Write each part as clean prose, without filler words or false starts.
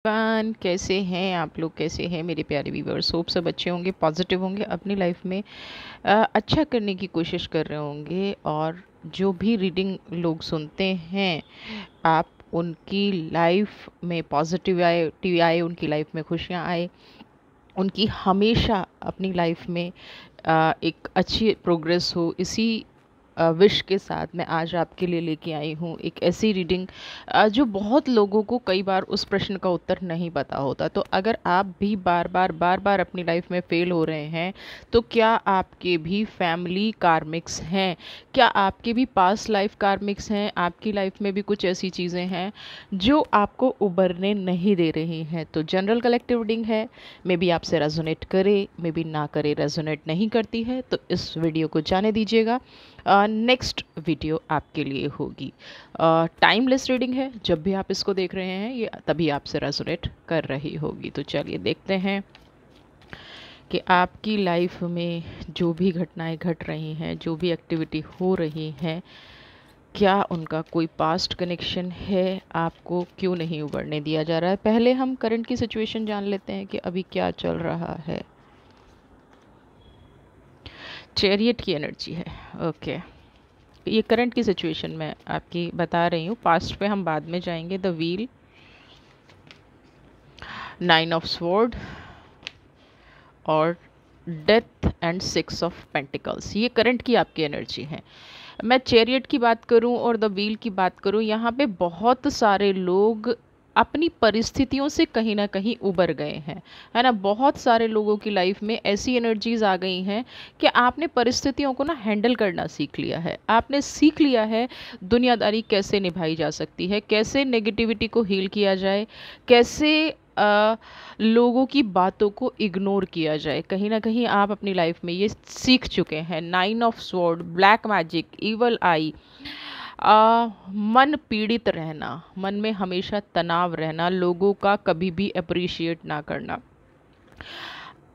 One कैसे हैं आप लोग? कैसे हैं मेरे प्यारे व्यूवर्स? होप सब अच्छे होंगे, पॉजिटिव होंगे, अपनी लाइफ में अच्छा करने की कोशिश कर रहे होंगे। और जो भी रीडिंग लोग सुनते हैं, आप उनकी लाइफ में पॉजिटिविटी आए, उनकी लाइफ में खुशियाँ आए, उनकी हमेशा अपनी लाइफ में एक अच्छी प्रोग्रेस हो, इसी विश के साथ मैं आज आपके लिए लेके आई हूँ एक ऐसी रीडिंग जो बहुत लोगों को कई बार उस प्रश्न का उत्तर नहीं पता होता। तो अगर आप भी बार बार अपनी लाइफ में फेल हो रहे हैं, तो क्या आपके भी फैमिली कार्मिक्स हैं? क्या आपके भी पास्ट लाइफ कार्मिक्स हैं? आपकी लाइफ में भी कुछ ऐसी चीज़ें हैं जो आपको उभरने नहीं दे रही हैं? तो जनरल कलेक्टिव रीडिंग है, मे बी आपसे रेजोनेट करे, मे बी ना करे, रेजोनेट नहीं करती है तो इस वीडियो को जाने दीजिएगा। नेक्स्ट वीडियो आपके लिए होगी। टाइमलेस रीडिंग है, जब भी आप इसको देख रहे हैं ये तभी आपसे रेजोनेट कर रही होगी। तो चलिए देखते हैं कि आपकी लाइफ में जो भी घटनाएं घट रही हैं, जो भी एक्टिविटी हो रही हैं, क्या उनका कोई पास्ट कनेक्शन है? आपको क्यों नहीं उभरने दिया जा रहा है? पहले हम करंट की सिचुएशन जान लेते हैं कि अभी क्या चल रहा है। चैरियट की एनर्जी है, ओके। ये करंट की सिचुएशन में आपकी बता रही हूँ, पास्ट पे हम बाद में जाएंगे। द व्हील, 9 ऑफ स्वॉर्ड और डेथ एंड 6 ऑफ पेंटिकल्स, ये करंट की आपकी एनर्जी है। मैं चैरियट की बात करूं और द व्हील की बात करूं, यहाँ पे बहुत सारे लोग अपनी परिस्थितियों से कहीं ना कहीं उबर गए हैं, है ना। बहुत सारे लोगों की लाइफ में ऐसी एनर्जीज आ गई हैं कि आपने परिस्थितियों को ना हैंडल करना सीख लिया है। आपने सीख लिया है दुनियादारी कैसे निभाई जा सकती है, कैसे नेगेटिविटी को हील किया जाए, कैसे लोगों की बातों को इग्नोर किया जाए। कहीं ना कहीं आप अपनी लाइफ में ये सीख चुके हैं। 9 of sword, black magic, evil eye, मन पीड़ित रहना, मन में हमेशा तनाव रहना, लोगों का कभी भी अप्रिशिएट ना करना।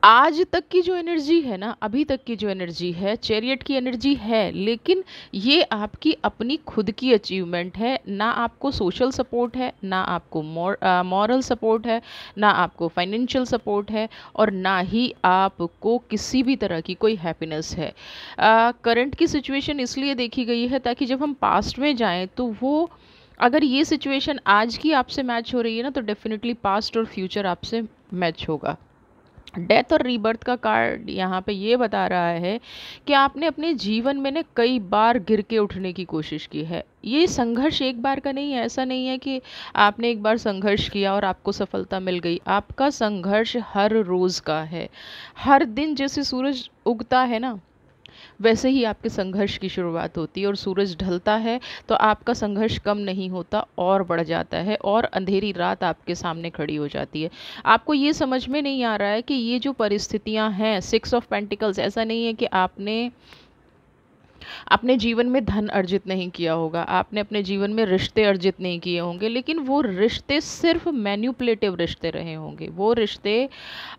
आज तक की जो एनर्जी है ना, अभी तक की जो एनर्जी है, चैरियट की एनर्जी है, लेकिन ये आपकी अपनी खुद की अचीवमेंट है। ना आपको सोशल सपोर्ट है, ना आपको मॉरल सपोर्ट है, ना आपको फाइनेंशियल सपोर्ट है, और ना ही आपको किसी भी तरह की कोई हैप्पीनेस है। करंट की सिचुएशन इसलिए देखी गई है ताकि जब हम पास्ट में जाएं तो वो, अगर ये सिचुएशन आज की आपसे मैच हो रही है ना, तो डेफिनेटली पास्ट और फ्यूचर आपसे मैच होगा। डेथ और रीबर्थ का कार्ड यहाँ पे ये बता रहा है कि आपने अपने जीवन में ने कई बार गिर के उठने की कोशिश की है। ये संघर्ष एक बार का नहीं है। ऐसा नहीं है कि आपने एक बार संघर्ष किया और आपको सफलता मिल गई। आपका संघर्ष हर रोज़ का है। हर दिन जैसे सूरज उगता है ना, वैसे ही आपके संघर्ष की शुरुआत होती है, और सूरज ढलता है तो आपका संघर्ष कम नहीं होता, और बढ़ जाता है, और अंधेरी रात आपके सामने खड़ी हो जाती है। आपको ये समझ में नहीं आ रहा है कि ये जो परिस्थितियां हैं, 6 ऑफ पेंटिकल्स, ऐसा नहीं है कि आपने अपने जीवन में धन अर्जित नहीं किया होगा, आपने अपने जीवन में रिश्ते अर्जित नहीं किए होंगे, लेकिन वो रिश्ते सिर्फ मैन्युपुलेटिव रिश्ते रहे होंगे। वो रिश्ते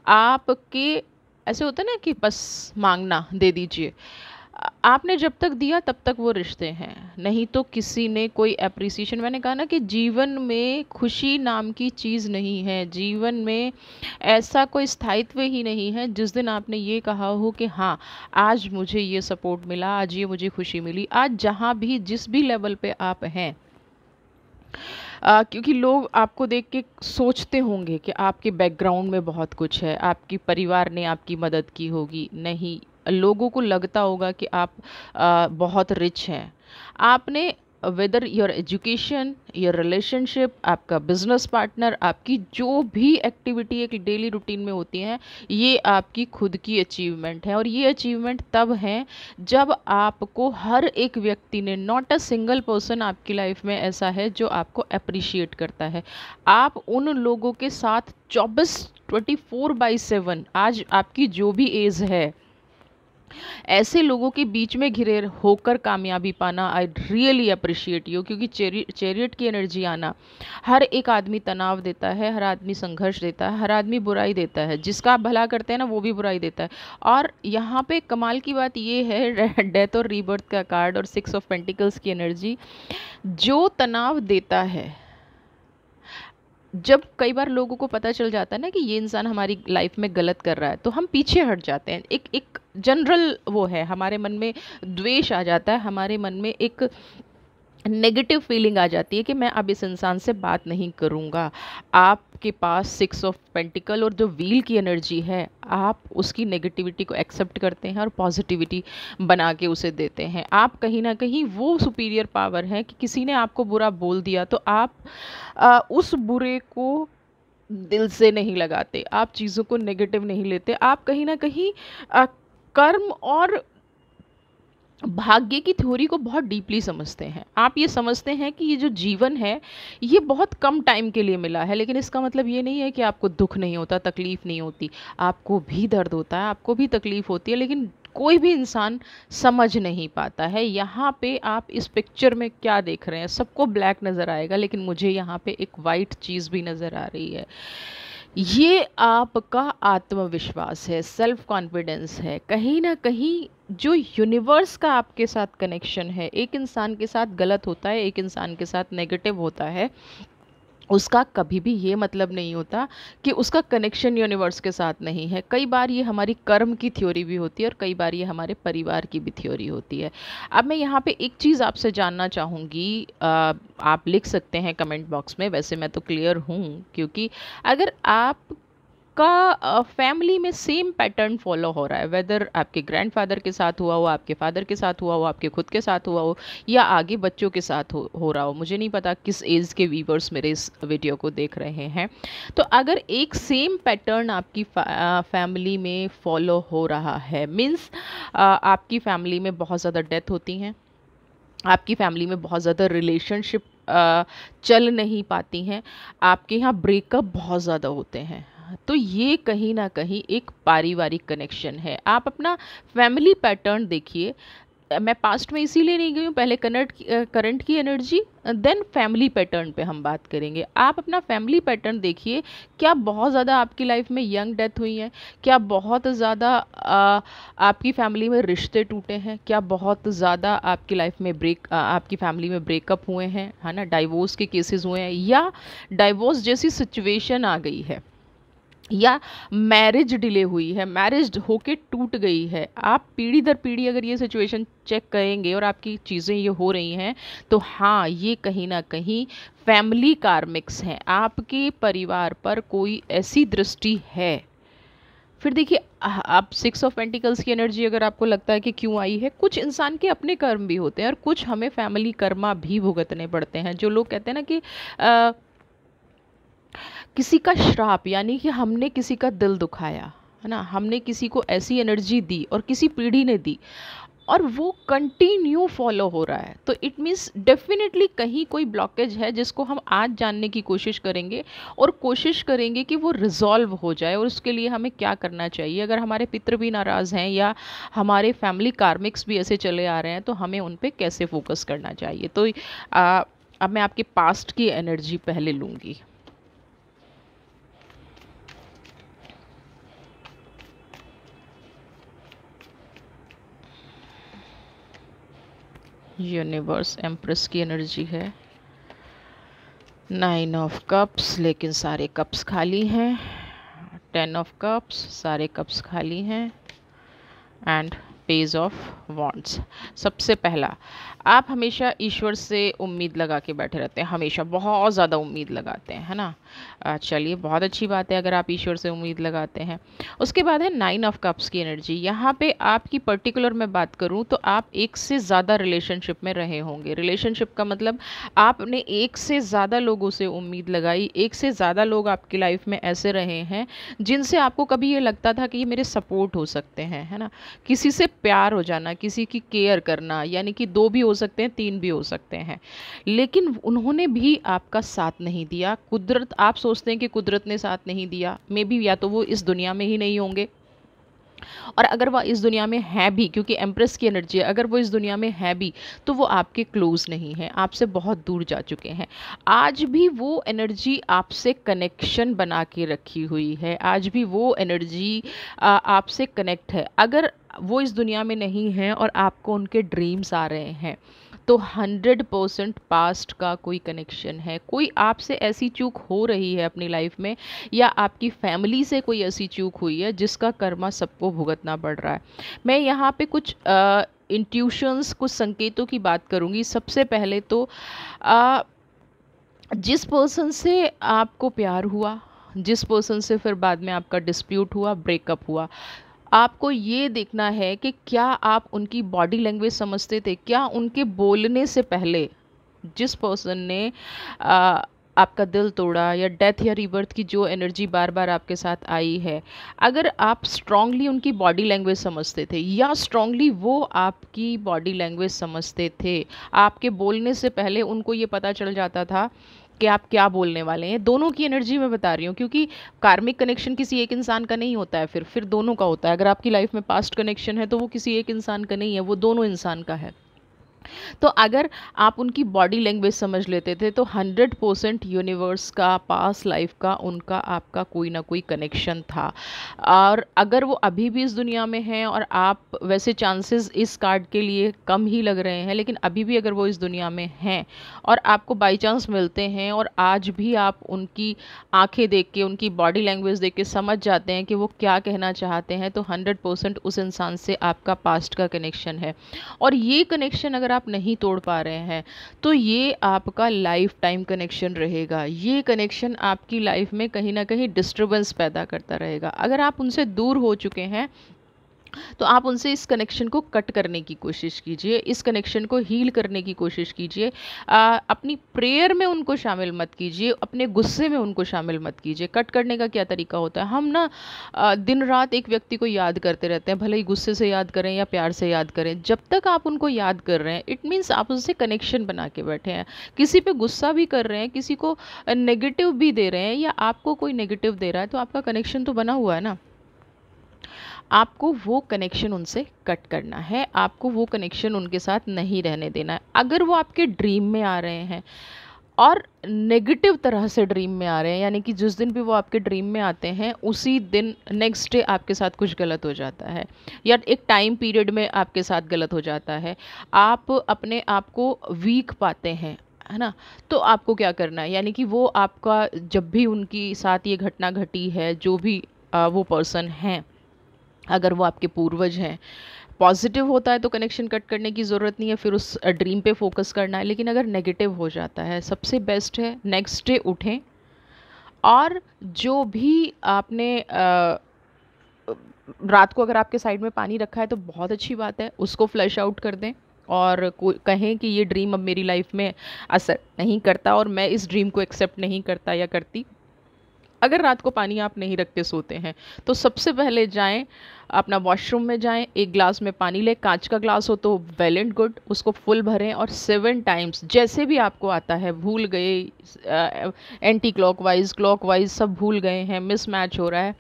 आपके, ऐसे होता है ना कि बस मांगना, दे दीजिए। आपने जब तक दिया तब तक वो रिश्ते हैं, नहीं तो किसी ने कोई एप्रिसिएशन, मैंने कहा ना कि जीवन में खुशी नाम की चीज़ नहीं है। जीवन में ऐसा कोई स्थायित्व ही नहीं है जिस दिन आपने ये कहा हो कि हाँ, आज मुझे ये सपोर्ट मिला, आज ये मुझे खुशी मिली। आज जहाँ भी, जिस भी लेवल पे आप हैं, क्योंकि लोग आपको देख के सोचते होंगे कि आपके बैकग्राउंड में बहुत कुछ है, आपकी परिवार ने आपकी मदद की होगी। नहीं, लोगों को लगता होगा कि आप बहुत रिच हैं। आपने, whether your education, your relationship, आपका बिजनेस पार्टनर, आपकी जो भी एक्टिविटी एक डेली रूटीन में होती हैं, ये आपकी खुद की अचीवमेंट है। और ये अचीवमेंट तब है जब आपको हर एक व्यक्ति ने, नॉट अ सिंगल पर्सन आपकी लाइफ में ऐसा है जो आपको अप्रिशिएट करता है। आप उन लोगों के साथ 24/7, आज आपकी जो भी एज है, ऐसे लोगों के बीच में घिरे होकर कामयाबी पाना, आई रियली अप्रिशिएट यू। क्योंकि चैरियट की एनर्जी आना, हर एक आदमी तनाव देता है, हर आदमी संघर्ष देता है, हर आदमी बुराई देता है। जिसका आप भला करते हैं ना, वो भी बुराई देता है। और यहाँ पे कमाल की बात ये है, डेथ और रीबर्थ का कार्ड और 6 ऑफ पेंटिकल्स की एनर्जी, जो तनाव देता है, जब कई बार लोगों को पता चल जाता है ना कि ये इंसान हमारी लाइफ में गलत कर रहा है, तो हम पीछे हट जाते हैं। एक एक जनरल वो है, हमारे मन में द्वेष आ जाता है, हमारे मन में एक नेगेटिव फीलिंग आ जाती है कि मैं अब इस इंसान से बात नहीं करूँगा। आपके पास 6 ऑफ पेंटिकल और जो व्हील की एनर्जी है, आप उसकी नेगेटिविटी को एक्सेप्ट करते हैं और पॉजिटिविटी बना के उसे देते हैं। आप कहीं ना कहीं वो सुपीरियर पावर है कि किसी ने आपको बुरा बोल दिया तो आप उस बुरे को दिल से नहीं लगाते, आप चीज़ों को नेगेटिव नहीं लेते, आप कहीं ना कहीं कर्म और भाग्य की थ्योरी को बहुत डीपली समझते हैं। आप ये समझते हैं कि ये जो जीवन है ये बहुत कम टाइम के लिए मिला है, लेकिन इसका मतलब ये नहीं है कि आपको दुख नहीं होता, तकलीफ़ नहीं होती। आपको भी दर्द होता है, आपको भी तकलीफ़ होती है, लेकिन कोई भी इंसान समझ नहीं पाता है। यहाँ पे आप इस पिक्चर में क्या देख रहे हैं, सबको ब्लैक नज़र आएगा, लेकिन मुझे यहाँ पे एक वाइट चीज़ भी नज़र आ रही है। ये आपका आत्मविश्वास है, सेल्फ कॉन्फिडेंस है। कहीं ना कहीं जो यूनिवर्स का आपके साथ कनेक्शन है, एक इंसान के साथ गलत होता है, एक इंसान के साथ नेगेटिव होता है, उसका कभी भी ये मतलब नहीं होता कि उसका कनेक्शन यूनिवर्स के साथ नहीं है। कई बार ये हमारी कर्म की थ्योरी भी होती है और कई बार ये हमारे परिवार की भी थ्योरी होती है। अब मैं यहाँ पे एक चीज़ आपसे जानना चाहूँगी, आप लिख सकते हैं कमेंट बॉक्स में, वैसे मैं तो क्लियर हूँ, क्योंकि अगर आप का फैमिली में सेम पैटर्न फॉलो हो रहा है, वेदर आपके ग्रैंडफादर के साथ हुआ हो, आपके फादर के साथ हुआ हो, आपके खुद के साथ हुआ हो, या आगे बच्चों के साथ हो रहा हो, मुझे नहीं पता किस एज के व्यूवर्स मेरे इस वीडियो को देख रहे हैं, तो अगर एक सेम पैटर्न आपकी फैमिली में फॉलो हो रहा है, मीन्स आपकी फैमिली में बहुत ज़्यादा डेथ होती हैं, आपकी फैमिली में बहुत ज़्यादा रिलेशनशिप चल नहीं पाती हैं, आपके यहाँ ब्रेकअप बहुत ज़्यादा होते हैं, तो ये कहीं ना कहीं एक पारिवारिक कनेक्शन है। आप अपना फैमिली पैटर्न देखिए। मैं पास्ट में इसीलिए नहीं गई हूँ, पहले करंट की एनर्जी, देन फैमिली पैटर्न पे हम बात करेंगे। आप अपना फैमिली पैटर्न देखिए, क्या बहुत ज़्यादा आपकी लाइफ में यंग डेथ हुई है, क्या बहुत ज़्यादा आपकी फैमिली में रिश्ते टूटे हैं, क्या बहुत ज़्यादा आपकी लाइफ में आपकी फैमिली में ब्रेकअप हुए हैं, है ना, डाइवोर्स के केसेस हुए हैं, या डाइवोर्स जैसी सिचुएशन आ गई है, या मैरिज डिले हुई है, मैरिज होके टूट गई है। आप पीढ़ी दर पीढ़ी अगर ये सिचुएशन चेक करेंगे और आपकी चीज़ें ये हो रही हैं, तो हाँ, ये कहीं ना कहीं फैमिली कार्मिक्स हैं, आपके परिवार पर कोई ऐसी दृष्टि है। फिर देखिए, आप 6 ऑफ पेंटिकल्स की एनर्जी अगर आपको लगता है कि क्यों आई है, कुछ इंसान के अपने कर्म भी होते हैं और कुछ हमें फैमिली कर्मा भी भुगतने पड़ते हैं। जो लोग कहते हैं ना कि किसी का श्राप, यानी कि हमने किसी का दिल दुखाया, है ना, हमने किसी को ऐसी एनर्जी दी और किसी पीढ़ी ने दी और वो कंटिन्यू फॉलो हो रहा है, तो इट मीन्स डेफिनेटली कहीं कोई ब्लॉकेज है जिसको हम आज जानने की कोशिश करेंगे और कोशिश करेंगे कि वो रिजॉल्व हो जाए। और उसके लिए हमें क्या करना चाहिए, अगर हमारे पितृ भी नाराज़ हैं या हमारे फैमिली कार्मिक्स भी ऐसे चले आ रहे हैं, तो हमें उन पर कैसे फोकस करना चाहिए। तो अब मैं आपके पास्ट की एनर्जी पहले लूँगी। यूनिवर्स एम्प्रेस की एनर्जी है, 9 ऑफ कप्स, लेकिन सारे कप्स खाली हैं, 10 ऑफ कप्स, सारे कप्स खाली हैं, एंड पेज ऑफ वॉन्ड्स। सबसे पहला, आप हमेशा ईश्वर से उम्मीद लगा के बैठे रहते हैं, हमेशा बहुत ज़्यादा उम्मीद लगाते हैं, है ना। चलिए, बहुत अच्छी बात है अगर आप ईश्वर से उम्मीद लगाते हैं। उसके बाद है 9 ऑफ कप्स की एनर्जी। यहाँ पे आपकी पर्टिकुलर मैं बात करूँ तो आप एक से ज़्यादा रिलेशनशिप में रहे होंगे। रिलेशनशिप का मतलब आपने एक से ज़्यादा लोगों से उम्मीद लगाई, एक से ज़्यादा लोग आपकी लाइफ में ऐसे रहे हैं जिनसे आपको कभी ये लगता था कि ये मेरे सपोर्ट हो सकते हैं, है ना। किसी से प्यार हो जाना, किसी की केयर करना, यानी कि 2 भी हो सकते हैं, 3 भी हो सकते हैं, लेकिन उन्होंने भी आपका साथ नहीं दिया। कुदरत, आप सोचते हैं कि कुदरत ने साथ नहीं दिया, मे बी या तो वो इस दुनिया में ही नहीं होंगे, और अगर वह इस दुनिया में है भी, क्योंकि एम्प्रेस की एनर्जी है, अगर वो इस दुनिया में है भी तो वो आपके क्लोज नहीं है, आपसे बहुत दूर जा चुके हैं। आज भी वो एनर्जी आपसे कनेक्शन बना के रखी हुई है, आज भी वो एनर्जी आपसे कनेक्ट है। अगर वो इस दुनिया में नहीं है और आपको उनके ड्रीम्स आ रहे हैं, तो 100% पास्ट का कोई कनेक्शन है। कोई आपसे ऐसी चूक हो रही है अपनी लाइफ में, या आपकी फैमिली से कोई ऐसी चूक हुई है जिसका कर्मा सबको भुगतना पड़ रहा है। मैं यहाँ पे कुछ इंट्यूशंस, कुछ संकेतों की बात करूँगी। सबसे पहले तो अ, जिस पर्सन से आपको प्यार हुआ, जिस पर्सन से फिर बाद में आपका डिस्प्यूट हुआ, ब्रेकअप हुआ, आपको ये देखना है कि क्या आप उनकी बॉडी लैंग्वेज समझते थे। क्या उनके बोलने से पहले जिस पर्सन ने आ, आपका दिल तोड़ा, या डेथ या रीबर्थ की जो एनर्जी बार बार आपके साथ आई है, अगर आप स्ट्रांगली उनकी बॉडी लैंग्वेज समझते थे, या स्ट्रांगली वो आपकी बॉडी लैंग्वेज समझते थे, आपके बोलने से पहले उनको ये पता चल जाता था कि आप क्या बोलने वाले हैं। दोनों की एनर्जी मैं बता रही हूँ, क्योंकि कार्मिक कनेक्शन किसी एक इंसान का नहीं होता है, फिर दोनों का होता है। अगर आपकी लाइफ में पास्ट कनेक्शन है तो वो किसी एक इंसान का नहीं है, वो दोनों इंसान का है। तो अगर आप उनकी बॉडी लैंग्वेज समझ लेते थे तो 100% यूनिवर्स का, पास्ट लाइफ का, उनका आपका कोई ना कोई कनेक्शन था। और अगर वो अभी भी इस दुनिया में हैं, और आप, वैसे चांसेस इस कार्ड के लिए कम ही लग रहे हैं, लेकिन अभी भी अगर वो इस दुनिया में हैं और आपको बाई चांस मिलते हैं, और आज भी आप उनकी आंखें देख के, उनकी बॉडी लैंग्वेज देख के समझ जाते हैं कि वो क्या कहना चाहते हैं, तो 100% उस इंसान से आपका पास्ट का कनेक्शन है। और ये कनेक्शन अगर आप नहीं तोड़ पा रहे हैं तो ये आपका लाइफ टाइम कनेक्शन रहेगा। ये कनेक्शन आपकी लाइफ में कहीं ना कहीं डिस्टरबेंस पैदा करता रहेगा। अगर आप उनसे दूर हो चुके हैं तो आप उनसे इस कनेक्शन को कट करने की कोशिश कीजिए, इस कनेक्शन को हील करने की कोशिश कीजिए। अपनी प्रेयर में उनको शामिल मत कीजिए, अपने गुस्से में उनको शामिल मत कीजिए। कट करने का क्या तरीका होता है, हम ना दिन रात एक व्यक्ति को याद करते रहते हैं, भले ही गुस्से से याद करें या प्यार से याद करें। जब तक आप उनको याद कर रहे हैं, इट मीन्स आप उनसे कनेक्शन बना के बैठे हैं। किसी पे गुस्सा भी कर रहे हैं, किसी को नेगेटिव भी दे रहे हैं, या आपको कोई नेगेटिव दे रहा है, तो आपका कनेक्शन तो बना हुआ है ना। आपको वो कनेक्शन उनसे कट करना है, आपको वो कनेक्शन उनके साथ नहीं रहने देना है। अगर वो आपके ड्रीम में आ रहे हैं, और नेगेटिव तरह से ड्रीम में आ रहे हैं, यानी कि जिस दिन भी वो आपके ड्रीम में आते हैं उसी दिन नेक्स्ट डे आपके साथ कुछ गलत हो जाता है, या एक टाइम पीरियड में आपके साथ गलत हो जाता है, आप अपने आप को वीक पाते हैं, है ना। तो आपको क्या करना है, यानी कि वो आपका, जब भी उनकी साथ ये घटना घटी है, जो भी वो पर्सन हैं, अगर वो आपके पूर्वज हैं, पॉजिटिव होता है तो कनेक्शन कट करने की ज़रूरत नहीं है, फिर उस ड्रीम पे फोकस करना है। लेकिन अगर नेगेटिव हो जाता है, सबसे बेस्ट है नेक्स्ट डे उठें, और जो भी आपने रात को, अगर आपके साइड में पानी रखा है तो बहुत अच्छी बात है, उसको फ्लश आउट कर दें, और कहें कि ये ड्रीम अब मेरी लाइफ में असर नहीं करता, और मैं इस ड्रीम को एक्सेप्ट नहीं करता या करती। अगर रात को पानी आप नहीं रख के सोते हैं तो सबसे पहले जाएं, अपना वॉशरूम में जाएं, एक ग्लास में पानी लें, कांच का ग्लास हो तो वेल एंड गुड, उसको फुल भरें, और 7 टाइम्स जैसे भी आपको आता है, भूल गए, एंटी क्लॉकवाइज, क्लॉकवाइज, सब भूल गए हैं, मिसमैच हो रहा है,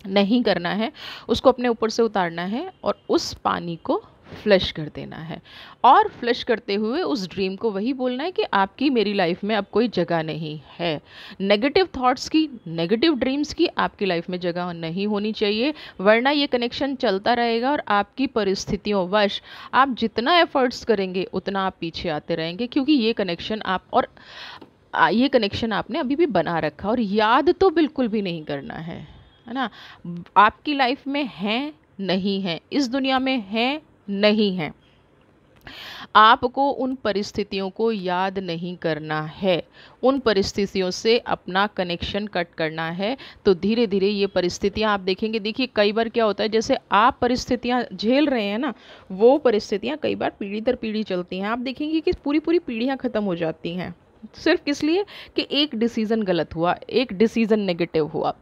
नहीं करना है, उसको अपने ऊपर से उतारना है, और उस पानी को फ्लश कर देना है। और फ्लश करते हुए उस ड्रीम को वही बोलना है कि आपकी मेरी लाइफ में अब कोई जगह नहीं है। नेगेटिव थॉट्स की, नेगेटिव ड्रीम्स की आपकी लाइफ में जगह नहीं होनी चाहिए, वरना ये कनेक्शन चलता रहेगा, और आपकी परिस्थितियों वश आप जितना एफर्ट्स करेंगे उतना आप पीछे आते रहेंगे, क्योंकि ये कनेक्शन ये कनेक्शन आपने अभी भी बना रखा, और याद तो बिल्कुल भी नहीं करना है ना। आपकी लाइफ में है, नहीं है, इस दुनिया में है, नहीं है, आपको उन परिस्थितियों को याद नहीं करना है, उन परिस्थितियों से अपना कनेक्शन कट करना है। तो धीरे धीरे ये परिस्थितियाँ आप देखेंगे, देखिए कई बार क्या होता है, जैसे आप परिस्थितियाँ झेल रहे हैं ना, वो परिस्थितियाँ कई बार पीढ़ी दर पीढ़ी चलती हैं। आप देखेंगे कि पूरी पूरी पीढ़ियाँ ख़त्म हो जाती हैं, सिर्फ किस लिए कि एक डिसीज़न गलत हुआ, एक डिसीज़न नेगेटिव हुआ।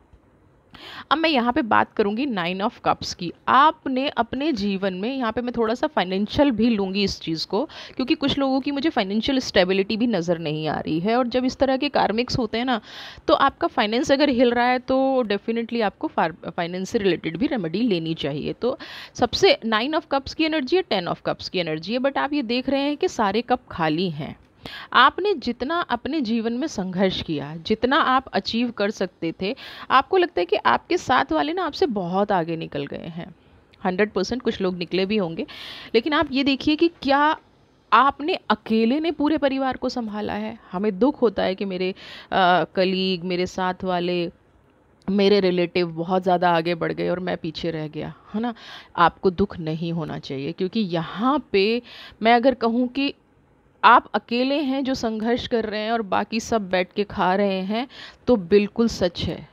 अब मैं यहाँ पे बात करूँगी 9 ऑफ कप्स की। आपने अपने जीवन में, यहाँ पे मैं थोड़ा सा फाइनेंशियल भी लूँगी इस चीज़ को, क्योंकि कुछ लोगों की मुझे फाइनेंशियल स्टेबिलिटी भी नज़र नहीं आ रही है, और जब इस तरह के कार्मिक्स होते हैं ना, तो आपका फाइनेंस अगर हिल रहा है तो डेफिनेटली आपको फाइनेंस से रिलेटेड भी रेमेडी लेनी चाहिए। तो सबसे 9 ऑफ कप्स की एनर्जी है, 10 ऑफ कप्स की एनर्जी है, बट आप ये देख रहे हैं कि सारे कप खाली हैं। आपने जितना अपने जीवन में संघर्ष किया, जितना आप अचीव कर सकते थे, आपको लगता है कि आपके साथ वाले ना आपसे बहुत आगे निकल गए हैं। 100% कुछ लोग निकले भी होंगे, लेकिन आप ये देखिए कि क्या आपने अकेले ने पूरे परिवार को संभाला है। हमें दुख होता है कि मेरे कलीग, मेरे साथ वाले, मेरे रिलेटिव बहुत ज़्यादा आगे बढ़ गए और मैं पीछे रह गया, है ना। आपको दुख नहीं होना चाहिए, क्योंकि यहाँ पे मैं अगर कहूँ कि आप अकेले हैं जो संघर्ष कर रहे हैं और बाकी सब बैठ के खा रहे हैं, तो बिल्कुल सच है।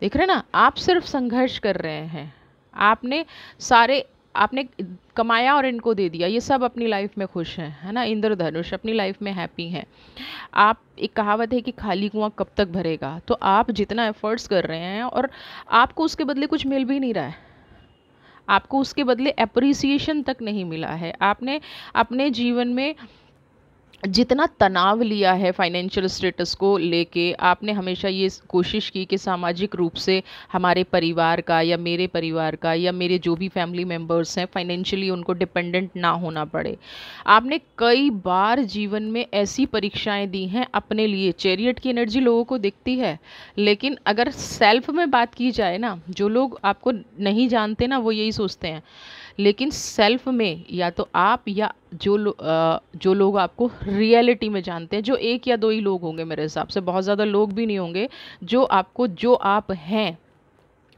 देख रहे हैं ना, आप सिर्फ संघर्ष कर रहे हैं। आपने सारे आपने कमाया और इनको दे दिया, ये सब अपनी लाइफ में खुश हैं, है ना, इंद्रधनुष अपनी लाइफ में हैप्पी हैं। आप, एक कहावत है कि खाली कुआं कब तक भरेगा, तो आप जितना एफर्ट्स कर रहे हैं और आपको उसके बदले कुछ मिल भी नहीं रहा है, आपको उसके बदले एप्रिसिएशन तक नहीं मिला है। आपने अपने जीवन में जितना तनाव लिया है फाइनेंशियल स्टेटस को लेके, आपने हमेशा ये कोशिश की कि सामाजिक रूप से हमारे परिवार का या मेरे परिवार का या मेरे जो भी फैमिली मेम्बर्स हैं फाइनेंशियली उनको डिपेंडेंट ना होना पड़े। आपने कई बार जीवन में ऐसी परीक्षाएं दी हैं अपने लिए। चैरियट की एनर्जी लोगों को दिखती है, लेकिन अगर सेल्फ में बात की जाए ना, जो लोग आपको नहीं जानते ना वो यही सोचते हैं, लेकिन सेल्फ में या तो आप या जो लोग आपको रियलिटी में जानते हैं, जो एक या दो ही लोग होंगे मेरे हिसाब से, बहुत ज़्यादा लोग भी नहीं होंगे, जो आपको जो आप हैं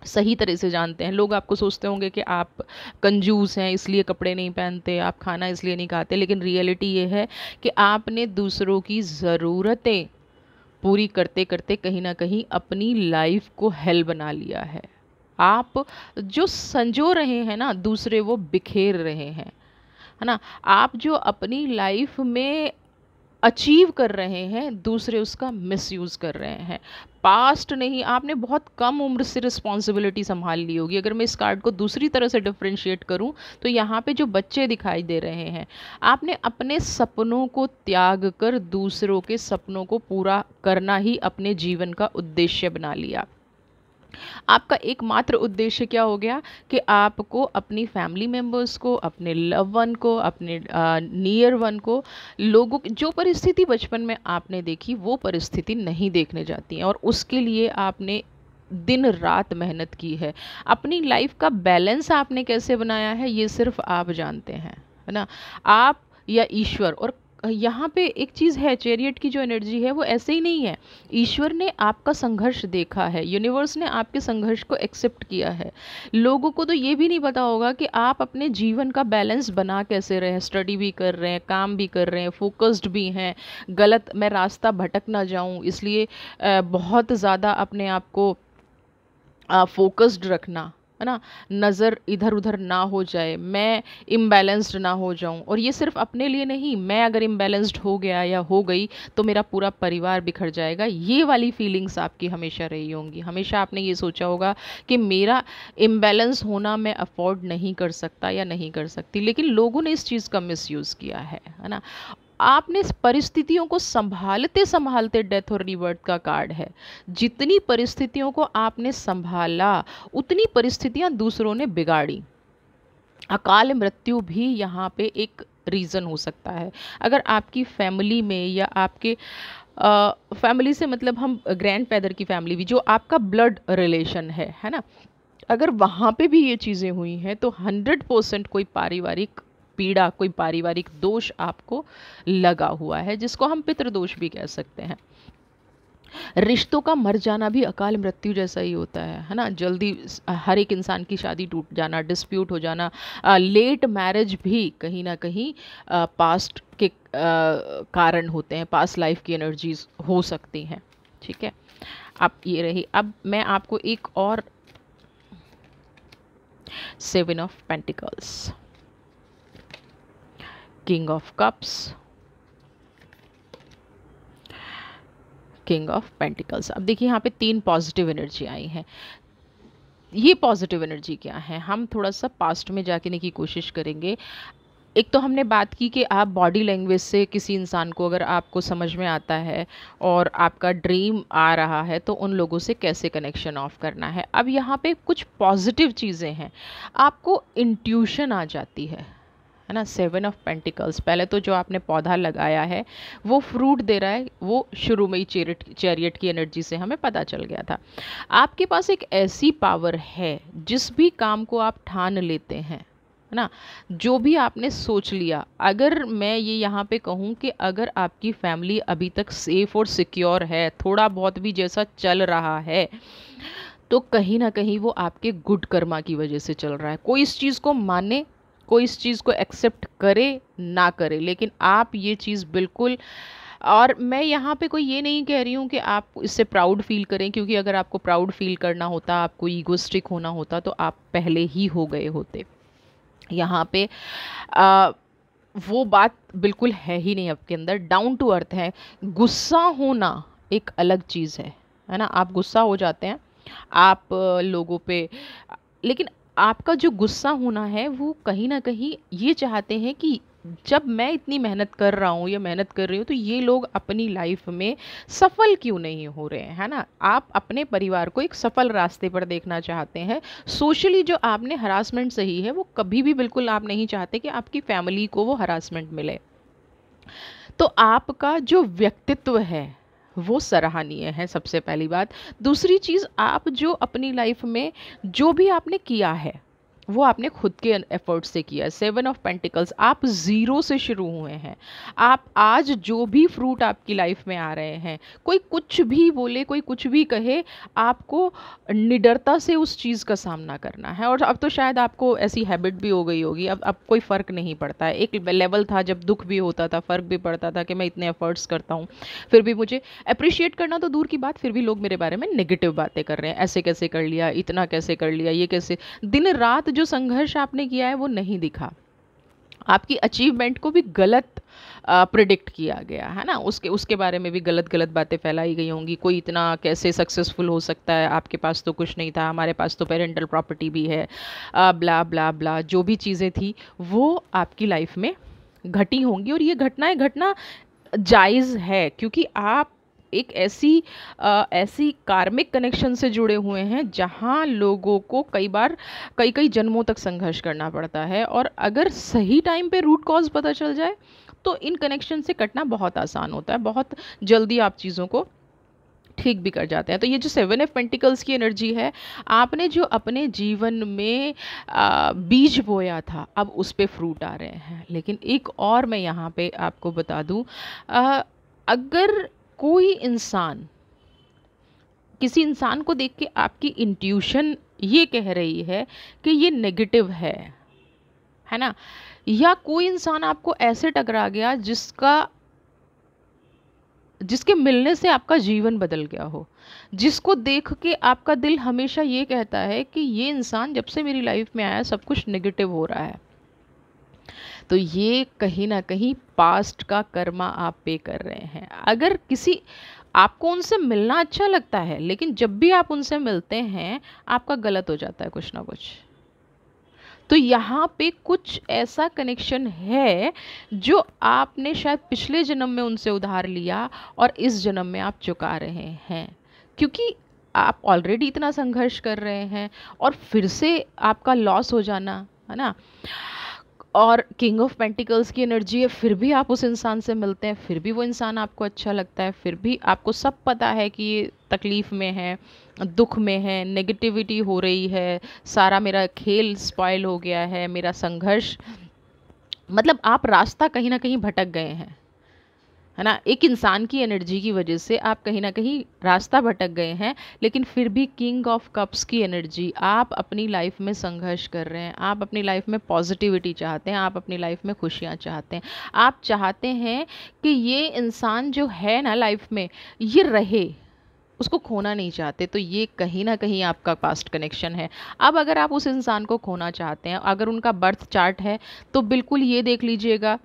सही तरह से जानते हैं। लोग आपको सोचते होंगे कि आप कंजूस हैं इसलिए कपड़े नहीं पहनते, आप खाना इसलिए नहीं खाते, लेकिन रियलिटी ये है कि आपने दूसरों की ज़रूरतें पूरी करते करते कहीं ना कहीं अपनी लाइफ को हेल बना लिया है। आप जो संजो रहे हैं ना दूसरे, वो बिखेर रहे हैं, है ना। आप जो अपनी लाइफ में अचीव कर रहे हैं, दूसरे उसका मिसयूज़ कर रहे हैं। पास्ट नहीं, आपने बहुत कम उम्र से रिस्पॉन्सिबिलिटी संभाल ली होगी। अगर मैं इस कार्ड को दूसरी तरह से डिफ्रेंशिएट करूं, तो यहाँ पे जो बच्चे दिखाई दे रहे हैं, आपने अपने सपनों को त्याग कर दूसरों के सपनों को पूरा करना ही अपने जीवन का उद्देश्य बना लिया। आपका एकमात्र उद्देश्य क्या हो गया कि आपको अपनी फैमिली मेम्बर्स को, अपने लव वन को, अपने नियर वन को, लोगों की जो परिस्थिति बचपन में आपने देखी वो परिस्थिति नहीं देखने जाती है, और उसके लिए आपने दिन रात मेहनत की है। अपनी लाइफ का बैलेंस आपने कैसे बनाया है ये सिर्फ आप जानते हैं, है ना, आप या ईश्वर। और यहाँ पे एक चीज़ है, चैरियट की जो एनर्जी है वो ऐसे ही नहीं है। ईश्वर ने आपका संघर्ष देखा है, यूनिवर्स ने आपके संघर्ष को एक्सेप्ट किया है। लोगों को तो ये भी नहीं पता होगा कि आप अपने जीवन का बैलेंस बना कैसे रहे हैं, स्टडी भी कर रहे हैं, काम भी कर रहे हैं, फोकस्ड भी हैं, गलत मैं रास्ता भटक ना जाऊँ इसलिए बहुत ज़्यादा अपने आप को फोकस्ड रखना, है ना, नज़र इधर उधर ना हो जाए, मैं इम्बैलेंस्ड ना हो जाऊं। और ये सिर्फ अपने लिए नहीं, मैं अगर इम्बैलेंस्ड हो गया या हो गई तो मेरा पूरा परिवार बिखर जाएगा, ये वाली फीलिंग्स आपकी हमेशा रही होंगी। हमेशा आपने ये सोचा होगा कि मेरा इम्बैलेंस होना मैं अफोर्ड नहीं कर सकता या नहीं कर सकती, लेकिन लोगों ने इस चीज़ का मिसयूज़ किया है ना। आपने इस परिस्थितियों को संभालते संभालते, डेथ और रिबर्थ का कार्ड है, जितनी परिस्थितियों को आपने संभाला उतनी परिस्थितियां दूसरों ने बिगाड़ी। अकाल मृत्यु भी यहाँ पे एक रीज़न हो सकता है। अगर आपकी फैमिली में या आपके फैमिली से मतलब हम ग्रैंड फादर की फैमिली भी, जो आपका ब्लड रिलेशन है ना, अगर वहाँ पे भी ये चीज़ें हुई हैं तो 100% कोई पारिवारिक पीड़ा, कोई पारिवारिक दोष आपको लगा हुआ है, जिसको हम पितृदोष भी कह सकते हैं। रिश्तों का मर जाना भी अकाल मृत्यु जैसा ही होता है ना। जल्दी हर एक इंसान की शादी टूट जाना, डिस्प्यूट हो जाना, लेट मैरिज भी कहीं ना कहीं पास्ट के कारण होते हैं, पास्ट लाइफ की एनर्जीज हो सकती हैं। ठीक है, अब ये रही। अब मैं आपको एक और 7 of pentacles, king of cups, king of pentacles. अब देखिए यहाँ पे 3 पॉजिटिव एनर्जी आई हैं। ये पॉजिटिव एनर्जी क्या है, हम थोड़ा सा पास्ट में जाने की कोशिश करेंगे। एक तो हमने बात की कि आप बॉडी लैंग्वेज से किसी इंसान को अगर आपको समझ में आता है और आपका ड्रीम आ रहा है तो उन लोगों से कैसे कनेक्शन ऑफ करना है। अब यहाँ पे कुछ पॉजिटिव चीज़ें हैं, आपको इंट्यूशन आ जाती है ना। 7 ऑफ पेंटिकल्स, पहले तो जो आपने पौधा लगाया है वो फ्रूट दे रहा है, वो शुरू में ही चैरियट की एनर्जी से हमें पता चल गया था। आपके पास एक ऐसी पावर है, जिस भी काम को आप ठान लेते हैं है ना। जो भी आपने सोच लिया, अगर मैं ये यहाँ पे कहूँ कि अगर आपकी फैमिली अभी तक सेफ और सिक्योर है, थोड़ा बहुत भी जैसा चल रहा है, तो कहीं ना कहीं वो आपके गुड कर्मा की वजह से चल रहा है। कोई इस चीज़ को माने, कोई इस चीज़ को एक्सेप्ट करे ना करे, लेकिन आप ये चीज़ बिल्कुल, और मैं यहाँ पे कोई ये नहीं कह रही हूँ कि आप इससे प्राउड फील करें, क्योंकि अगर आपको प्राउड फील करना होता, आपको ईगोस्टिक होना होता, तो आप पहले ही हो गए होते। यहाँ पे आ, वो बात बिल्कुल है ही नहीं आपके अंदर, डाउन टू अर्थ है। गुस्सा होना एक अलग चीज़ है ना। आप गुस्सा हो जाते हैं, आप लोगों पे, लेकिन आपका जो गुस्सा होना है वो कहीं ना कहीं ये चाहते हैं कि जब मैं इतनी मेहनत कर रहा हूँ या मेहनत कर रही हूँ, तो ये लोग अपनी लाइफ में सफल क्यों नहीं हो रहे हैं, है ना। आप अपने परिवार को एक सफल रास्ते पर देखना चाहते हैं। सोशली जो आपने हरासमेंट सही है, वो कभी भी बिल्कुल आप नहीं चाहते कि आपकी फैमिली को वो हरासमेंट मिले। तो आपका जो व्यक्तित्व है वो सराहनीय है, सबसे पहली बात। दूसरी चीज़, आप जो अपनी लाइफ में जो भी आपने किया है वो आपने खुद के एफर्ट से किया है। 7 ऑफ पेंटिकल्स, आप ज़ीरो से शुरू हुए हैं। आप आज जो भी फ्रूट आपकी लाइफ में आ रहे हैं, कोई कुछ भी बोले, कोई कुछ भी कहे, आपको निडरता से उस चीज़ का सामना करना है। और अब तो शायद आपको ऐसी हैबिट भी हो गई होगी, अब कोई फ़र्क नहीं पड़ता है। एक लेवल था जब दुख भी होता था, फ़र्क भी पड़ता था कि मैं इतने एफर्ट्स करता हूँ, फिर भी मुझे अप्रिशिएट करना तो दूर की बात, फिर भी लोग मेरे बारे में नेगेटिव बातें कर रहे हैं, ऐसे कैसे कर लिया, इतना कैसे कर लिया, ये कैसे। दिन रात जो संघर्ष आपने किया है वो नहीं दिखा, आपकी अचीवमेंट को भी गलत प्रिडिक्ट किया गया, है ना। उसके उसके बारे में भी गलत गलत बातें फैलाई गई होंगी। कोई इतना कैसे सक्सेसफुल हो सकता है, आपके पास तो कुछ नहीं था, हमारे पास तो पेरेंटल प्रॉपर्टी भी है, ब्ला ब्ला ब्ला, जो भी चीज़ें थी वो आपकी लाइफ में घटी होंगी। और ये घटनाएं घटना जायज़ है, क्योंकि आप एक ऐसी कार्मिक कनेक्शन से जुड़े हुए हैं जहां लोगों को कई बार कई कई जन्मों तक संघर्ष करना पड़ता है। और अगर सही टाइम पे रूट कॉज पता चल जाए तो इन कनेक्शन से कटना बहुत आसान होता है, बहुत जल्दी आप चीज़ों को ठीक भी कर जाते हैं। तो ये जो 7 ऑफ पेंटिकल्स की एनर्जी है, आपने जो अपने जीवन में बीज बोया था, अब उस पे फ्रूट आ रहे हैं। लेकिन एक और मैं यहाँ पे आपको बता दूँ, अगर कोई इंसान, किसी इंसान को देख के आपकी इंट्यूशन ये कह रही है कि ये नेगेटिव है ना, या कोई इंसान आपको ऐसे टकरा गया जिसके मिलने से आपका जीवन बदल गया हो, जिसको देख के आपका दिल हमेशा ये कहता है कि ये इंसान जब से मेरी लाइफ में आया सब कुछ नेगेटिव हो रहा है, तो ये कहीं ना कहीं पास्ट का कर्मा आप पे कर रहे हैं। अगर किसी आपको उनसे मिलना अच्छा लगता है, लेकिन जब भी आप उनसे मिलते हैं आपका गलत हो जाता है कुछ ना कुछ, तो यहाँ पे कुछ ऐसा कनेक्शन है जो आपने शायद पिछले जन्म में उनसे उधार लिया और इस जन्म में आप चुका रहे हैं, क्योंकि आप ऑलरेडी इतना संघर्ष कर रहे हैं और फिर से आपका लॉस हो जाना, है ना। और किंग ऑफ पेंटिकल्स की एनर्जी है, फिर भी आप उस इंसान से मिलते हैं, फिर भी वो इंसान आपको अच्छा लगता है, फिर भी आपको सब पता है कि ये तकलीफ़ में है, दुख में है, नेगेटिविटी हो रही है, सारा मेरा खेल स्पॉइल हो गया है, मेरा संघर्ष, मतलब आप रास्ता कहीं ना कहीं भटक गए हैं, है ना। एक इंसान की एनर्जी की वजह से आप कहीं ना कहीं रास्ता भटक गए हैं, लेकिन फिर भी किंग ऑफ कप्स की एनर्जी, आप अपनी लाइफ में संघर्ष कर रहे हैं, आप अपनी लाइफ में पॉजिटिविटी चाहते हैं, आप अपनी लाइफ में खुशियाँ चाहते हैं, आप चाहते हैं कि ये इंसान जो है ना लाइफ में ये रहे, उसको खोना नहीं चाहते। तो ये कहीं ना कहीं आपका पास्ट कनेक्शन है। अब अगर आप उस इंसान को खोना चाहते हैं, अगर उनका बर्थ चार्ट है, तो बिल्कुल ये देख लीजिएगा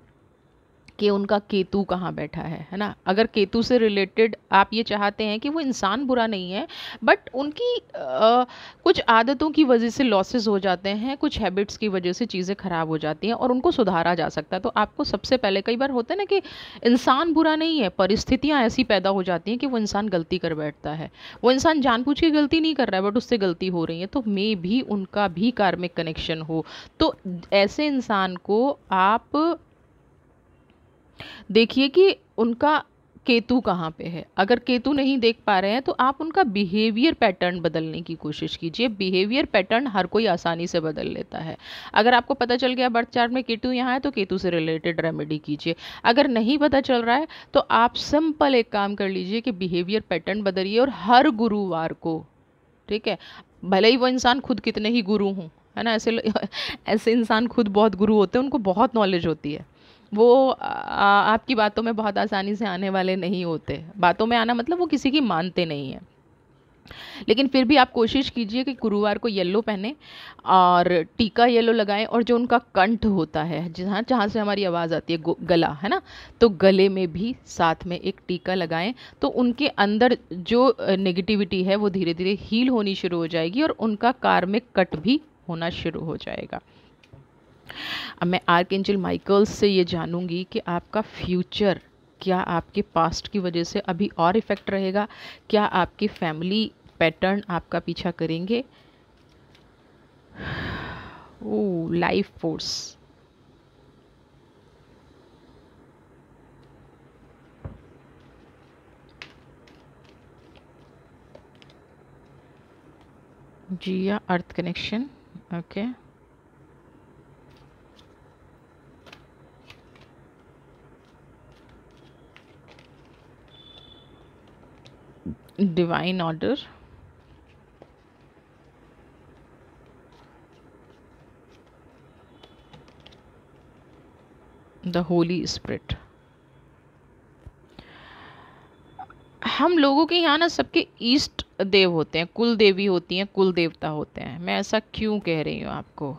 कि उनका केतु कहाँ बैठा है ना। अगर केतु से रिलेटेड आप ये चाहते हैं कि वो इंसान बुरा नहीं है, बट उनकी कुछ आदतों की वजह से लॉसेस हो जाते हैं, कुछ हैबिट्स की वजह से चीज़ें ख़राब हो जाती हैं और उनको सुधारा जा सकता है। तो आपको सबसे पहले, कई बार होता है ना कि इंसान बुरा नहीं है, परिस्थितियाँ ऐसी पैदा हो जाती हैं कि वो इंसान गलती कर बैठता है, वो इंसान जानबूझ के गलती नहीं कर रहा है बट उससे गलती हो रही है, तो मे भी उनका भी कार्मिक कनेक्शन हो। तो ऐसे इंसान को आप देखिए कि उनका केतु कहाँ पे है। अगर केतु नहीं देख पा रहे हैं तो आप उनका बिहेवियर पैटर्न बदलने की कोशिश कीजिए। बिहेवियर पैटर्न हर कोई आसानी से बदल लेता है। अगर आपको पता चल गया बर्थ चार्ट में केतु यहाँ है तो केतु से रिलेटेड रेमेडी कीजिए। अगर नहीं पता चल रहा है तो आप सिंपल एक काम कर लीजिए कि बिहेवियर पैटर्न बदलिए, और हर गुरुवार को, ठीक है, भले ही वो इंसान खुद कितने ही गुरु हों, है ना, ऐसे इंसान खुद बहुत गुरु होते हैं, उनको बहुत नॉलेज होती है, वो आपकी बातों में बहुत आसानी से आने वाले नहीं होते। बातों में आना मतलब वो किसी की मानते नहीं हैं। लेकिन फिर भी आप कोशिश कीजिए कि गुरुवार को येलो पहने और टीका येलो लगाएं, और जो उनका कंठ होता है, जहाँ जहाँ से हमारी आवाज़ आती है, गला है ना, तो गले में भी साथ में एक टीका लगाएं। तो उनके अंदर जो नेगेटिविटी है वो धीरे धीरे हील होनी शुरू हो जाएगी और उनका कार्मिक कट भी होना शुरू हो जाएगा। अब मैं आर्कएंजल माइकल से ये जानूंगी कि आपका फ्यूचर क्या आपके पास्ट की वजह से अभी और इफ़ेक्ट रहेगा, क्या आपकी फैमिली पैटर्न आपका पीछा करेंगे। ओ, लाइफ फोर्स, जी या earth connection, okay. Divine order, the holy spirit. हम लोगों के यहाँ ना सबके इष्ट देव होते हैं, कुल देवी होती हैं, कुल देवता होते हैं। मैं ऐसा क्यों कह रही हूँ आपको,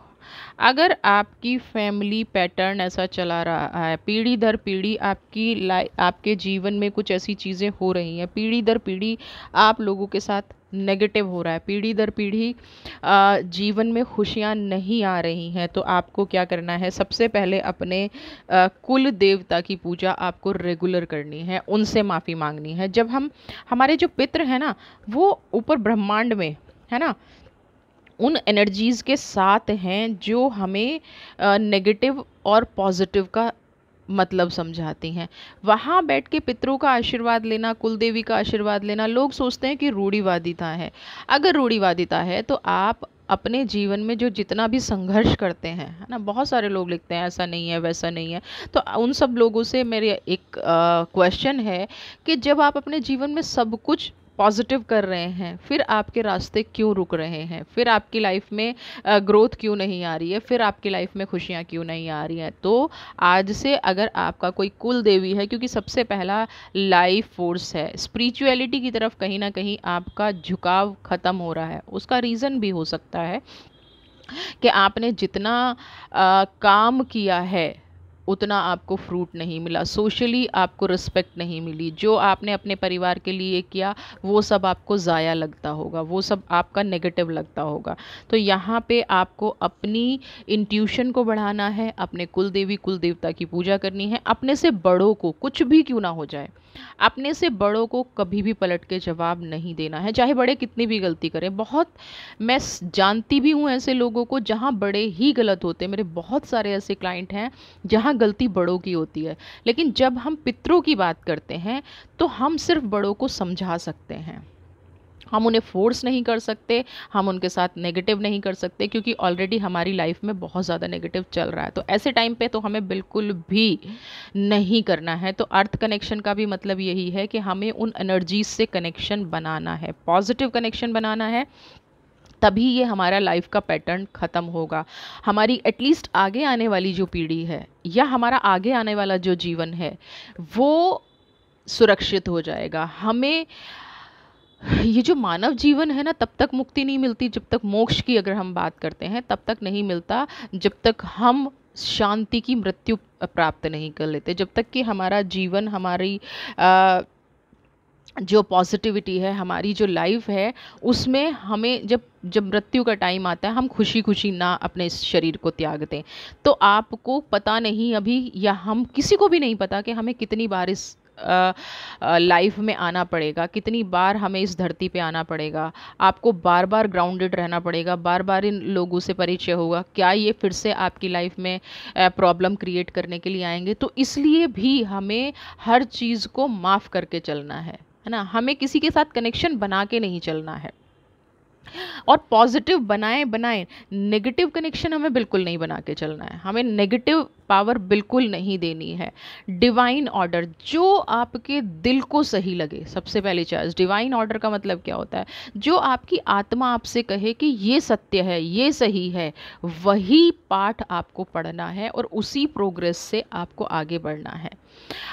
अगर आपकी फैमिली पैटर्न ऐसा चला रहा है, पीढ़ी दर पीढ़ी आपके जीवन में कुछ ऐसी चीज़ें हो रही हैं, पीढ़ी दर पीढ़ी आप लोगों के साथ नेगेटिव हो रहा है, पीढ़ी दर पीढ़ी जीवन में खुशियाँ नहीं आ रही हैं, तो आपको क्या करना है, सबसे पहले अपने कुल देवता की पूजा आपको रेगुलर करनी है, उनसे माफ़ी मांगनी है। जब हमारे जो पितृ हैं ना, वो ऊपर ब्रह्मांड में, है ना, उन एनर्जीज़ के साथ हैं जो हमें नेगेटिव और पॉजिटिव का मतलब समझाती हैं। वहाँ बैठ के पितरों का आशीर्वाद लेना, कुल देवी का आशीर्वाद लेना, लोग सोचते हैं कि रूढ़िवादिता है। अगर रूढ़िवादिता है तो आप अपने जीवन में जो जितना भी संघर्ष करते हैं, है ना, बहुत सारे लोग लिखते हैं ऐसा नहीं है वैसा नहीं है, तो उन सब लोगों से मेरे एक क्वेश्चन है कि जब आप अपने जीवन में सब कुछ पॉजिटिव कर रहे हैं, फिर आपके रास्ते क्यों रुक रहे हैं, फिर आपकी लाइफ में ग्रोथ क्यों नहीं आ रही है, फिर आपकी लाइफ में खुशियाँ क्यों नहीं आ रही हैं। तो आज से अगर आपका कोई कुल देवी है, क्योंकि सबसे पहला लाइफ फोर्स है, स्पिरिचुअलिटी की तरफ कहीं ना कहीं आपका झुकाव ख़त्म हो रहा है, उसका रीज़न भी हो सकता है कि आपने जितना काम किया है उतना आपको फ्रूट नहीं मिला, सोशली आपको रिस्पेक्ट नहीं मिली, जो आपने अपने परिवार के लिए किया वो सब आपको ज़ाया लगता होगा, वो सब आपका नेगेटिव लगता होगा। तो यहाँ पे आपको अपनी इंट्यूशन को बढ़ाना है, अपने कुल देवी कुल देवता की पूजा करनी है, अपने से बड़ों को कुछ भी क्यों ना हो जाए, अपने से बड़ों को कभी भी पलट के जवाब नहीं देना है, चाहे बड़े कितनी भी गलती करें। बहुत मैं जानती भी हूँ ऐसे लोगों को जहाँ बड़े ही गलत होते हैं, मेरे बहुत सारे ऐसे क्लाइंट हैं जहाँ गलती बड़ों की होती है, लेकिन जब हम पितरों की बात करते हैं तो हम सिर्फ बड़ों को समझा सकते हैं, हम उन्हें फोर्स नहीं कर सकते, हम उनके साथ नेगेटिव नहीं कर सकते, क्योंकि ऑलरेडी हमारी लाइफ में बहुत ज़्यादा नेगेटिव चल रहा है। तो ऐसे टाइम पे तो हमें बिल्कुल भी नहीं करना है। तो अर्थ कनेक्शन का भी मतलब यही है कि हमें उन एनर्जीज से कनेक्शन बनाना है, पॉजिटिव कनेक्शन बनाना है, तभी ये हमारा लाइफ का पैटर्न ख़त्म होगा। हमारी एटलीस्ट आगे आने वाली जो पीढ़ी है या हमारा आगे आने वाला जो जीवन है वो सुरक्षित हो जाएगा। हमें ये जो मानव जीवन है ना, तब तक मुक्ति नहीं मिलती जब तक, मोक्ष की अगर हम बात करते हैं तब तक नहीं मिलता जब तक हम शांति की मृत्यु प्राप्त नहीं कर लेते, जब तक कि हमारा जीवन, हमारी जो पॉजिटिविटी है, हमारी जो लाइफ है, उसमें हमें जब मृत्यु का टाइम आता है हम खुशी खुशी ना अपने इस शरीर को त्याग दें। तो आपको पता नहीं अभी, या हम किसी को भी नहीं पता कि हमें कितनी बार इस लाइफ में आना पड़ेगा, कितनी बार हमें इस धरती पे आना पड़ेगा, आपको बार बार ग्राउंडेड रहना पड़ेगा, बार बार इन लोगों से परिचय होगा, क्या ये फिर से आपकी लाइफ में प्रॉब्लम क्रिएट करने के लिए आएंगे? तो इसलिए भी हमें हर चीज़ को माफ़ करके चलना है ना। हमें किसी के साथ कनेक्शन बना के नहीं चलना है, और पॉजिटिव बनाएं बनाएं, नेगेटिव कनेक्शन हमें बिल्कुल नहीं बना के चलना है, हमें नेगेटिव पावर बिल्कुल नहीं देनी है। डिवाइन ऑर्डर, जो आपके दिल को सही लगे, सबसे पहली चीज़ डिवाइन ऑर्डर का मतलब क्या होता है? जो आपकी आत्मा आपसे कहे कि ये सत्य है, ये सही है, वही पाठ आपको पढ़ना है और उसी प्रोग्रेस से आपको आगे बढ़ना है।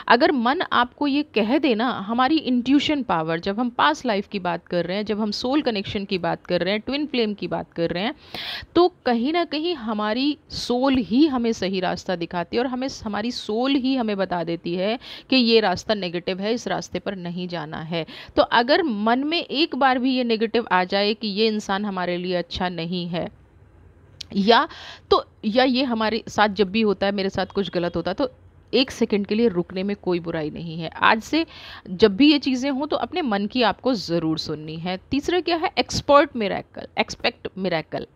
अगर मन आपको ये कह देना, हमारी इंट्यूशन पावर, जब हम पास्ट लाइफ की बात कर रहे हैं, जब हम सोल कनेक्शन की बात कर रहे हैं, ट्विन फ्लेम की बात कर रहे हैं, तो कहीं ना कहीं हमारी सोल ही हमें सही रास्ता दिखाती है, और हमें हमारी सोल ही हमें बता देती है कि ये रास्ता नेगेटिव है, इस रास्ते पर नहीं जाना है। तो अगर मन में एक बार भी ये नेगेटिव आ जाए कि ये इंसान हमारे लिए अच्छा नहीं है, या ये हमारे साथ जब भी होता है, मेरे साथ कुछ गलत होता है, तो एक सेकंड के लिए रुकने में कोई बुराई नहीं है। आज से जब भी ये चीज़ें हों तो अपने मन की आपको ज़रूर सुननी है। तीसरा क्या है? Expert miracle, expect miracle.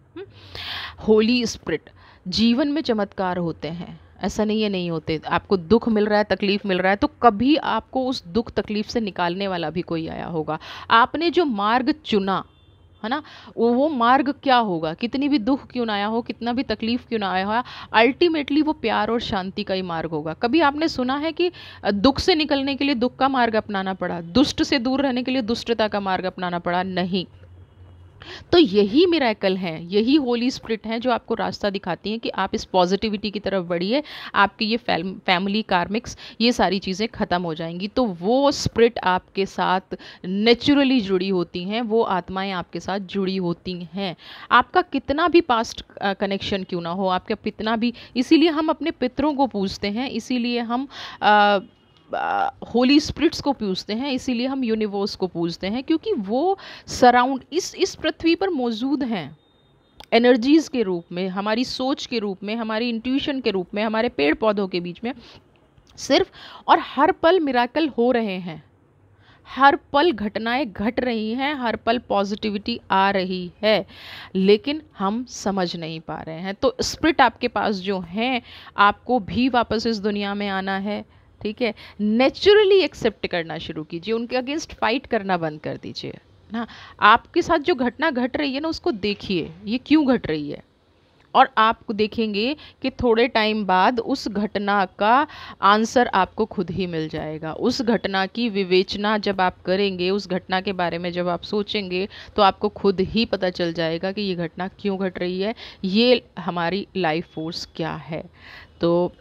Holi spirit, जीवन में चमत्कार होते हैं, ऐसा नहीं है नहीं होते। आपको दुख मिल रहा है, तकलीफ़ मिल रहा है, तो कभी आपको उस दुख तकलीफ़ से निकालने वाला भी कोई आया होगा। आपने जो मार्ग चुना है ना, वो मार्ग क्या होगा, कितनी भी दुख क्यों ना आया हो, कितना भी तकलीफ क्यों ना आया हो, अल्टीमेटली वो प्यार और शांति का ही मार्ग होगा। कभी आपने सुना है कि दुख से निकलने के लिए दुख का मार्ग अपनाना पड़ा, दुष्ट से दूर रहने के लिए दुष्टता का मार्ग अपनाना पड़ा? नहीं। तो यही मिरेकल हैं, यही होली स्पिरिट हैं जो आपको रास्ता दिखाती हैं कि आप इस पॉजिटिविटी की तरफ बढ़िए, आपकी ये फैमिली कार्मिक्स, ये सारी चीज़ें ख़त्म हो जाएंगी। तो वो स्पिरिट आपके साथ नेचुरली जुड़ी होती हैं, वो आत्माएं आपके साथ जुड़ी होती हैं। आपका कितना भी पास्ट कनेक्शन क्यों ना हो, आपका कितना भी, इसीलिए हम अपने पितरों को पूजते हैं, इसीलिए हम होली स्पिरिट्स को पूजते हैं, इसीलिए हम यूनिवर्स को पूजते हैं, क्योंकि वो सराउंड इस पृथ्वी पर मौजूद हैं एनर्जीज़ के रूप में, हमारी सोच के रूप में, हमारी इंट्यूशन के रूप में, हमारे पेड़ पौधों के बीच में सिर्फ। और हर पल मिराकल हो रहे हैं, हर पल घटनाएं घट रही हैं, हर पल पॉजिटिविटी आ रही है, लेकिन हम समझ नहीं पा रहे हैं। तो स्पिरिट आपके पास जो हैं, आपको भी वापस इस दुनिया में आना है, ठीक है। नेचुरली एक्सेप्ट करना शुरू कीजिए, उनके अगेंस्ट फाइट करना बंद कर दीजिए ना। आपके साथ जो घटना घट रही है ना, उसको देखिए ये क्यों घट रही है, और आप देखेंगे कि थोड़े टाइम बाद उस घटना का आंसर आपको खुद ही मिल जाएगा। उस घटना की विवेचना जब आप करेंगे, उस घटना के बारे में जब आप सोचेंगे, तो आपको खुद ही पता चल जाएगा कि ये घटना क्यों घट रही है, ये हमारी लाइफ फोर्स क्या है। तो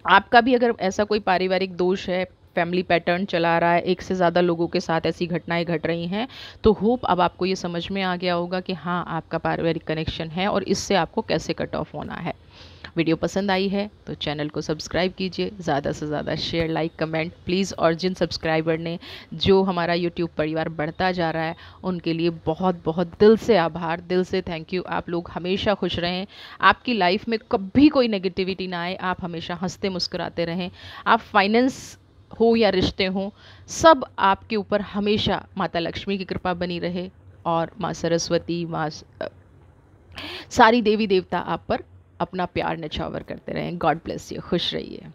आपका भी अगर ऐसा कोई पारिवारिक दोष है, फैमिली पैटर्न चला रहा है, एक से ज़्यादा लोगों के साथ ऐसी घटनाएं घट रही हैं, तो होप अब आपको ये समझ में आ गया होगा कि हाँ, आपका पारिवारिक कनेक्शन है और इससे आपको कैसे कट ऑफ होना है। वीडियो पसंद आई है तो चैनल को सब्सक्राइब कीजिए, ज़्यादा से ज़्यादा शेयर, लाइक, कमेंट प्लीज़। और जिन सब्सक्राइबर ने, जो हमारा यूट्यूब परिवार बढ़ता जा रहा है, उनके लिए बहुत बहुत दिल से आभार, दिल से थैंक यू। आप लोग हमेशा खुश रहें, आपकी लाइफ में कभी कोई नेगेटिविटी ना आए, आप हमेशा हंसते मुस्कुराते रहें। आप फाइनेंस हो या रिश्ते हों, सब आपके ऊपर हमेशा माता लक्ष्मी की कृपा बनी रहे, और माँ सरस्वती, सारी देवी देवता आप पर अपना प्यार निछावर करते रहें। गॉड ब्लेस यू, खुश रहिए।